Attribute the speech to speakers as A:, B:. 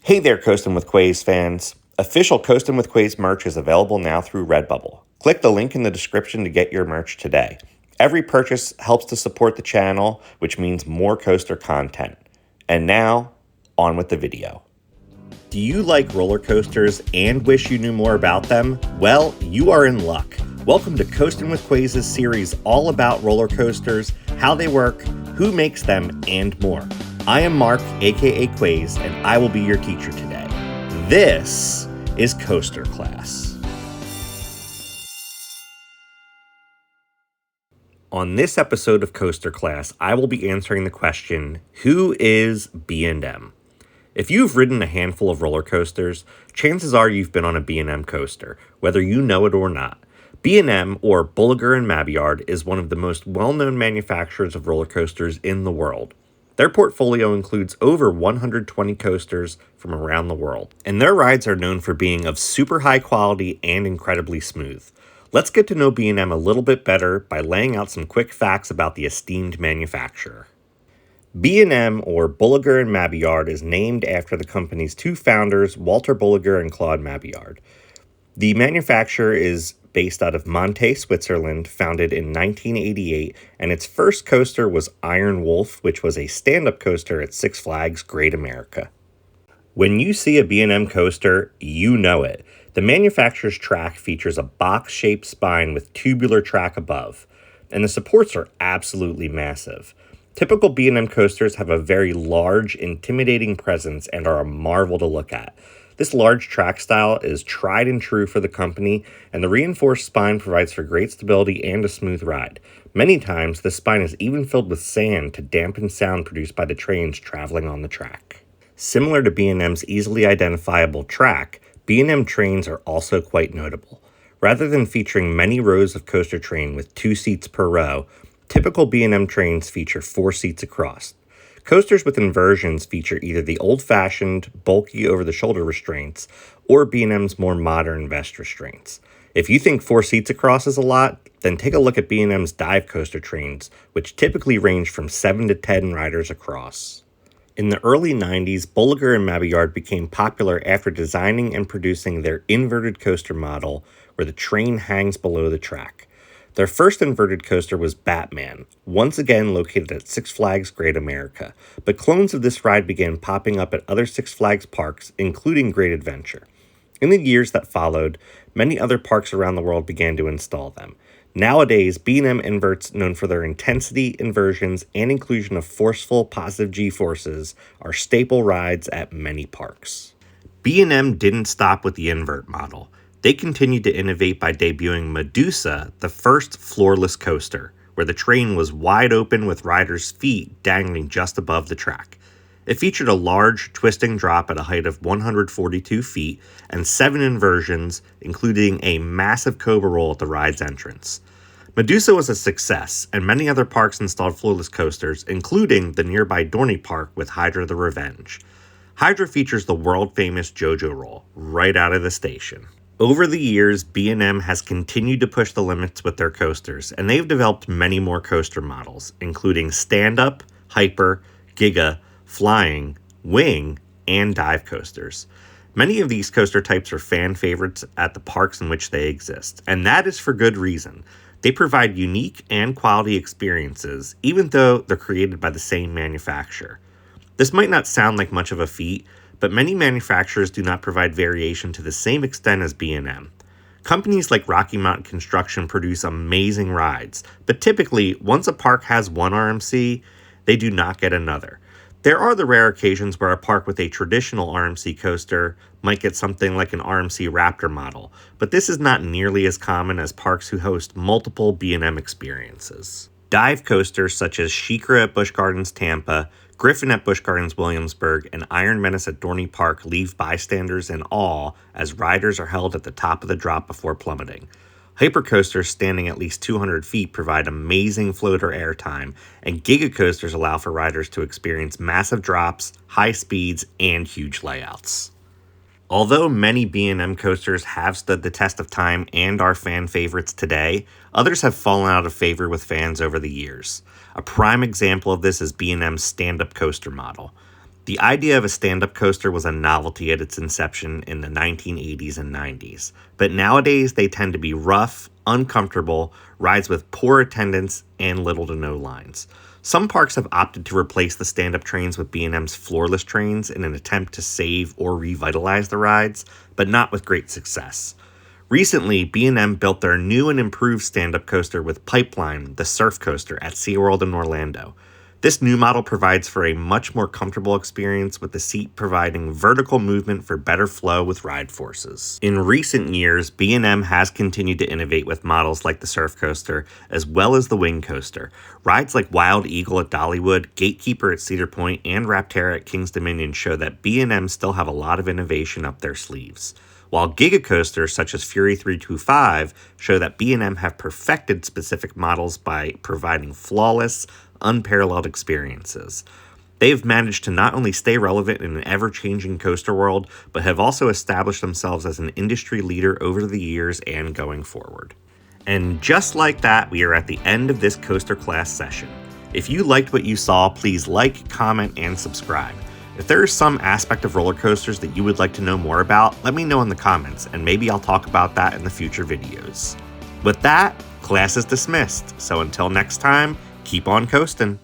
A: Hey there, Coastin With Quayz fans. Official Coastin With Quayz merch is available now through Redbubble. Click the link in the description to get your merch today. Every purchase helps to support the channel, which means more coaster content. And now, on with the video. Do you like roller coasters and wish you knew more about them? Well, you are in luck. Welcome to Coastin With Quayz's series all about roller coasters, how they work, who makes them, and more. I am Mark, aka Quayz, and I will be your teacher today. This is Coaster Class. On this episode of Coaster Class, I will be answering the question, who is B&M? If you've ridden a handful of roller coasters, chances are you've been on a B&M coaster, whether you know it or not. B&M, or Bulliger and Mabillard, is one of the most well-known manufacturers of roller coasters in the world. Their portfolio includes over 120 coasters from around the world, and their rides are known for being of super high quality and incredibly smooth. Let's get to know B&M a little bit better by laying out some quick facts about the esteemed manufacturer. B&M, or Bulliger and Mabillard, is named after the company's two founders, Walter Bulliger and Claude Mabillard. The manufacturer is based out of Monte, Switzerland, founded in 1988, and its first coaster was Iron Wolf, which was a stand-up coaster at Six Flags Great America. When you see a B&M coaster, you know it. The manufacturer's track features a box-shaped spine with tubular track above, and the supports are absolutely massive. Typical B&M coasters have a very large, intimidating presence and are a marvel to look at. This large track style is tried and true for the company, and the reinforced spine provides for great stability and a smooth ride. Many times, the spine is even filled with sand to dampen sound produced by the trains traveling on the track. Similar to B&M's easily identifiable track, B&M trains are also quite notable. Rather than featuring many rows of coaster train with 2 seats per row, typical B&M trains feature 4 seats across. Coasters with inversions feature either the old-fashioned, bulky over-the-shoulder restraints or B&M's more modern vest restraints. If you think 4 seats across is a lot, then take a look at B&M's dive coaster trains, which typically range from 7 to 10 riders across. In the early 90s, Bulliger and Mabillard became popular after designing and producing their inverted coaster model, where the train hangs below the track. Their first inverted coaster was Batman, once again located at Six Flags Great America, but clones of this ride began popping up at other Six Flags parks, including Great Adventure. In the years that followed, many other parks around the world began to install them. Nowadays, B&M inverts, known for their intensity, inversions, and inclusion of forceful positive G-forces, are staple rides at many parks. B&M didn't stop with the invert model. They continued to innovate by debuting Medusa, the first floorless coaster, where the train was wide open with riders' feet dangling just above the track. It featured a large, twisting drop at a height of 142 feet and 7 inversions, including a massive cobra roll at the ride's entrance. Medusa was a success, and many other parks installed floorless coasters, including the nearby Dorney Park with Hydra the Revenge. Hydra features the world-famous JoJo roll right out of the station. Over the years, B&M has continued to push the limits with their coasters, and they've developed many more coaster models, including stand-up, hyper, giga, flying, wing, and dive coasters. Many of these coaster types are fan favorites at the parks in which they exist, and that is for good reason. They provide unique and quality experiences, even though they're created by the same manufacturer. This might not sound like much of a feat, but many manufacturers do not provide variation to the same extent as B&M. Companies like Rocky Mountain Construction produce amazing rides, but typically, once a park has one RMC, they do not get another. There are the rare occasions where a park with a traditional RMC coaster might get something like an RMC Raptor model, but this is not nearly as common as parks who host multiple B&M experiences. Dive coasters such as Shikra at Busch Gardens Tampa, Griffin at Busch Gardens Williamsburg, and Iron Menace at Dorney Park leave bystanders in awe as riders are held at the top of the drop before plummeting. Hypercoasters standing at least 200 feet provide amazing floater airtime, and Giga coasters allow for riders to experience massive drops, high speeds, and huge layouts. Although many B&M coasters have stood the test of time and are fan favorites today, others have fallen out of favor with fans over the years. A prime example of this is B&M's stand-up coaster model. The idea of a stand-up coaster was a novelty at its inception in the 1980s and 90s, but nowadays they tend to be rough, uncomfortable, rides with poor attendance, and little to no lines. Some parks have opted to replace the stand-up trains with B&M's floorless trains in an attempt to save or revitalize the rides, but not with great success. Recently, B&M built their new and improved stand-up coaster with Pipeline, the surf coaster, at SeaWorld in Orlando. This new model provides for a much more comfortable experience, with the seat providing vertical movement for better flow with ride forces. In recent years, B&M has continued to innovate with models like the surf coaster, as well as the wing coaster. Rides like Wild Eagle at Dollywood, Gatekeeper at Cedar Point, and Rapterra at Kings Dominion show that B&M still have a lot of innovation up their sleeves. While Giga coasters such as Fury 325 show that B&M have perfected specific models by providing flawless, unparalleled experiences. They've managed to not only stay relevant in an ever-changing coaster world, but have also established themselves as an industry leader over the years and going forward. And just like that, we are at the end of this coaster class session. If you liked what you saw, please like, comment, and subscribe. If there is some aspect of roller coasters that you would like to know more about, let me know in the comments, and maybe I'll talk about that in the future videos. With that, class is dismissed, so until next time, keep on coasting.